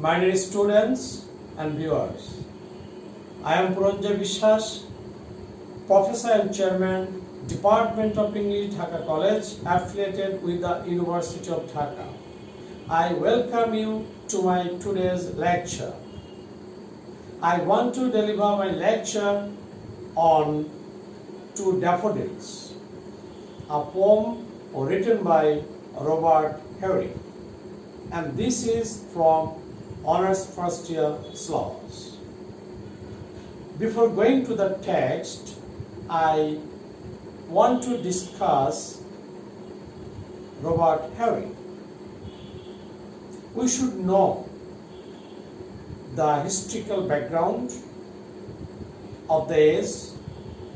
My dear students and viewers, I am Puranjay Biswas, Professor and Chairman, Department of English, Dhaka College, affiliated with the University of Dhaka. I welcome you to my today's lecture. I want to deliver my lecture on Two Daffodils, a poem written by Robert Herrick, and this is from Honours First Year Syllabus. Before going to the text, I want to discuss Robert Herrick. We should know the historical background of the age,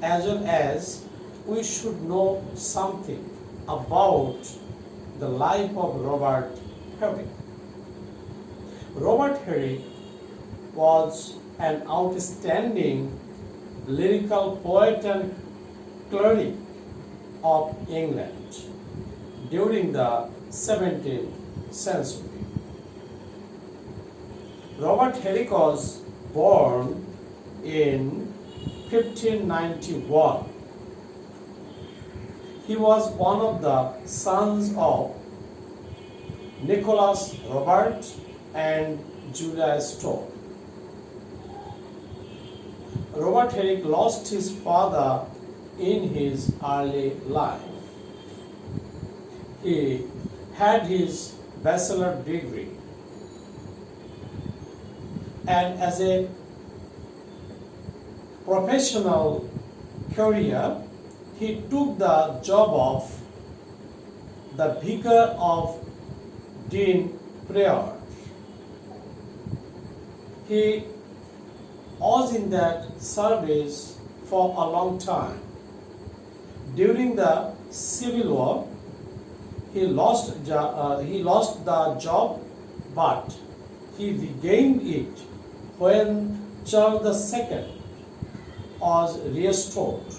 as well as we should know something about the life of Robert Herrick. Robert Herrick was an outstanding lyrical poet and cleric of England during the 17th century. Robert Herrick was born in 1591. He was one of the sons of Nicholas Robert and Julia Stowe. Robert Herrick lost his father in his early life. He had his bachelor degree, and as a professional career, he took the job of the vicar of Dean Prior. He was in that service for a long time. During the Civil War, he lost the job, but he regained it when Charles II was restored.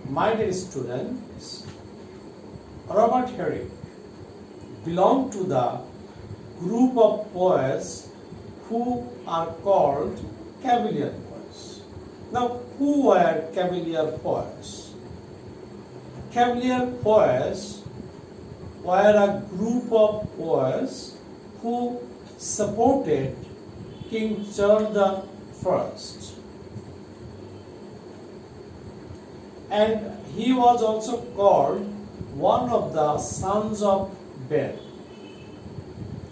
My dear students, Robert Herrick belonged to the group of poets who are called Cavalier Poets. Now, who were Cavalier Poets? Cavalier Poets were a group of poets who supported King Charles I, and he was also called one of the sons of Ben.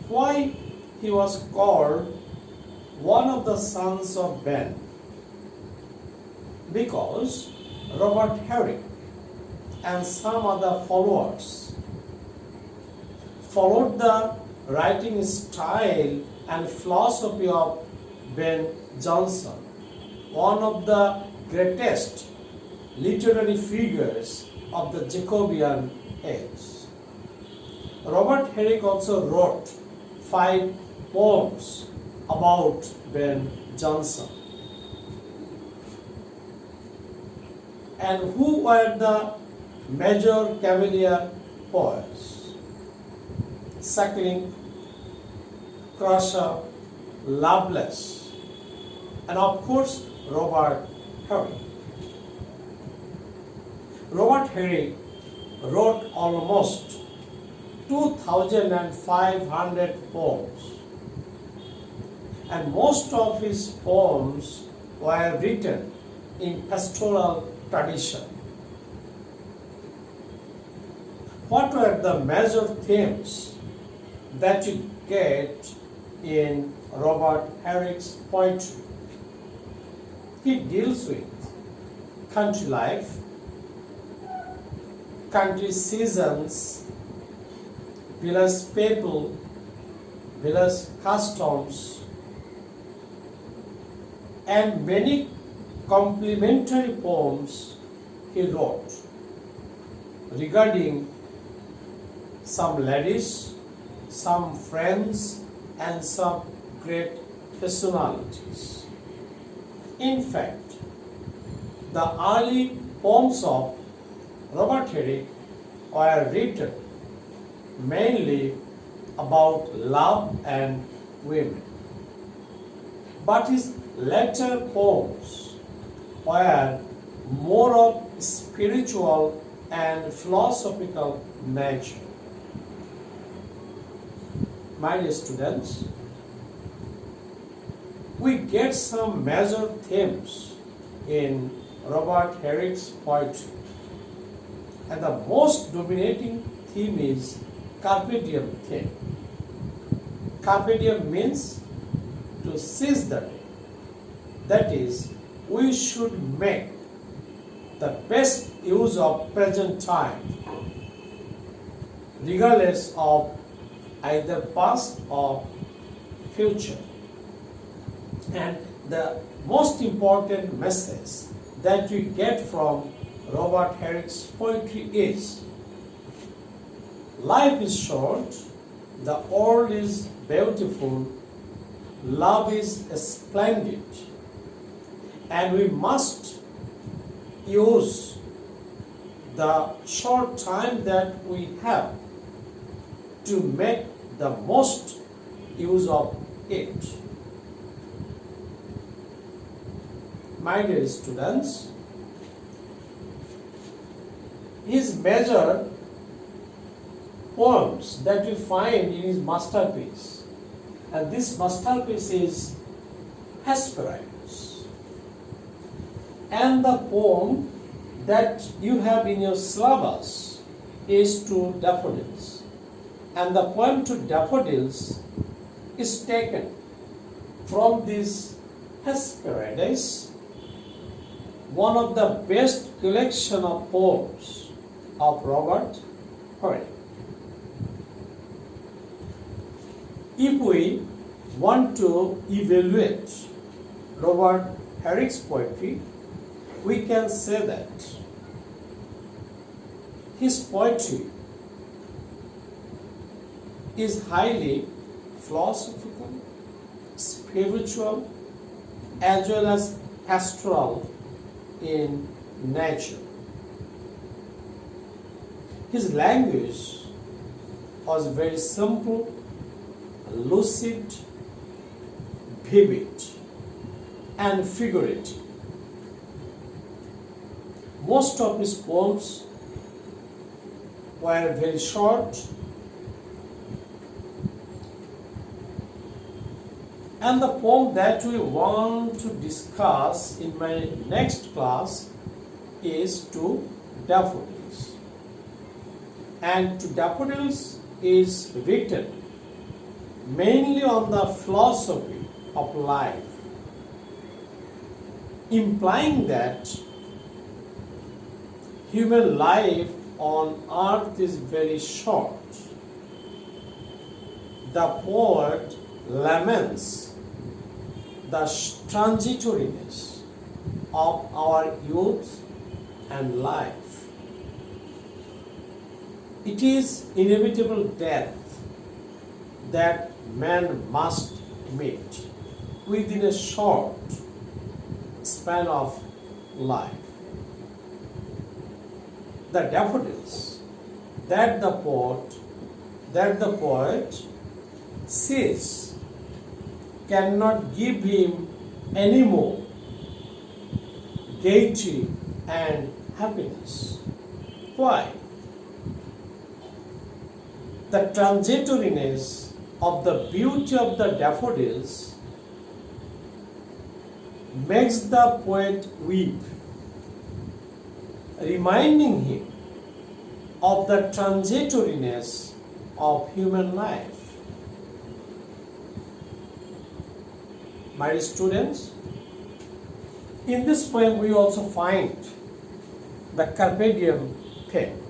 Why he was called one of the sons of Ben? Because Robert Herrick and some other followers followed the writing style and philosophy of Ben Jonson, one of the greatest literary figures of the Jacobean age. Robert Herrick also wrote 5 poems about Ben Jonson. And who were the major Cavalier poets? Suckling, Crusher, Lovelace, and of course Robert Herrick. Robert Herrick wrote almost 2,500 poems, and most of his poems were written in pastoral tradition. What were the major themes that you get in Robert Herrick's poetry? He deals with country life, country seasons, village people, village customs, and many complimentary poems he wrote regarding some ladies, some friends, and some great personalities. In fact, the early poems of Robert Herrick were written mainly about love and women. But his later poems were more of spiritual and philosophical nature. My dear students, we get some major themes in Robert Herrick's poetry, and the most dominating theme is Carpe Diem theme. Carpe Diem means to seize the day. That is, we should make the best use of present time, regardless of either past or future. And the most important message that we get from Robert Herrick's poetry is: life is short, the world is beautiful, love is splendid, and we must use the short time that we have to make the most use of it. My dear students, his major poems that we find in his masterpiece, and this masterpiece is Hesperus. And the poem that you have in your syllabus is to Daffodils. And the poem to Daffodils is taken from this Hesperus, one of the best collection of poems of Robert Herrick. If we want to evaluate Robert Herrick's poetry, we can say that his poetry is highly philosophical, spiritual, as well as pastoral in nature. His language was very simple, lucid, vivid, and figurative. Most of his poems were very short, and the poem that we want to discuss in my next class is to Daffodils. And to Daffodils is written mainly on the philosophy of life, implying that human life on earth is very short. The poet laments the transitoriness of our youth and life. It is inevitable death that man must meet within a short span of life. The daffodils that the poet says cannot give him any more gaiety and happiness. Why? The transitoriness of the beauty of the daffodils makes the poet weep, reminding him of the transitoriness of human life. My students, in this poem we also find the carpe diem theme.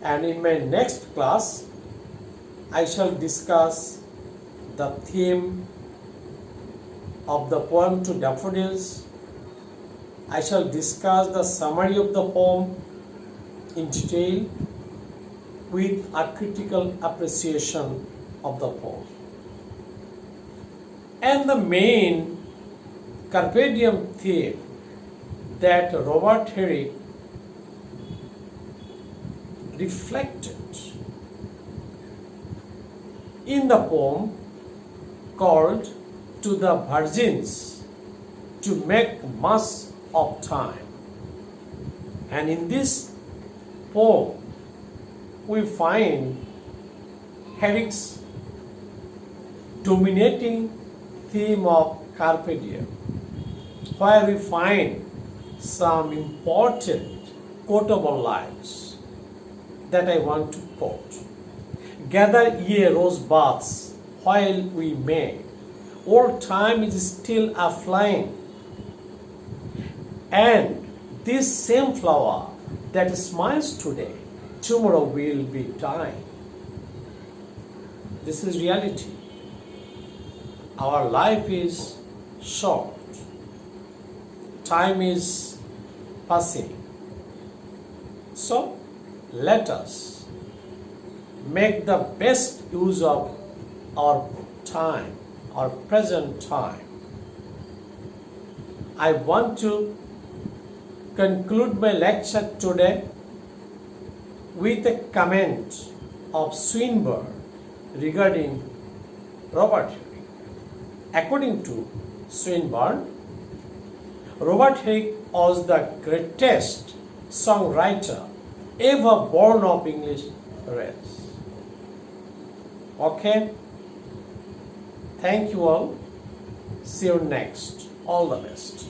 And in my next class, I shall discuss the theme of the poem to daffodils. I shall discuss the summary of the poem in detail with a critical appreciation of the poem. And the main carpe diem theme that Robert Herrick reflected in the poem called To the Virgins to Make Much of Time. And in this poem, we find Herrick's dominating theme of Carpe Diem, where we find some important quotable lines that I want to quote. Gather ye rosebuds while we may, old time is still a-flying, and this same flower that smiles today, tomorrow will be dying. This is reality. Our life is short. Time is passing. So let us make the best use of our time, our present time. I want to conclude my lecture today with a comment of Swinburne regarding Robert Herrick. According to Swinburne, Robert Herrick was the greatest songwriter ever born of English race. Okay? Thank you all. See you next. All the best.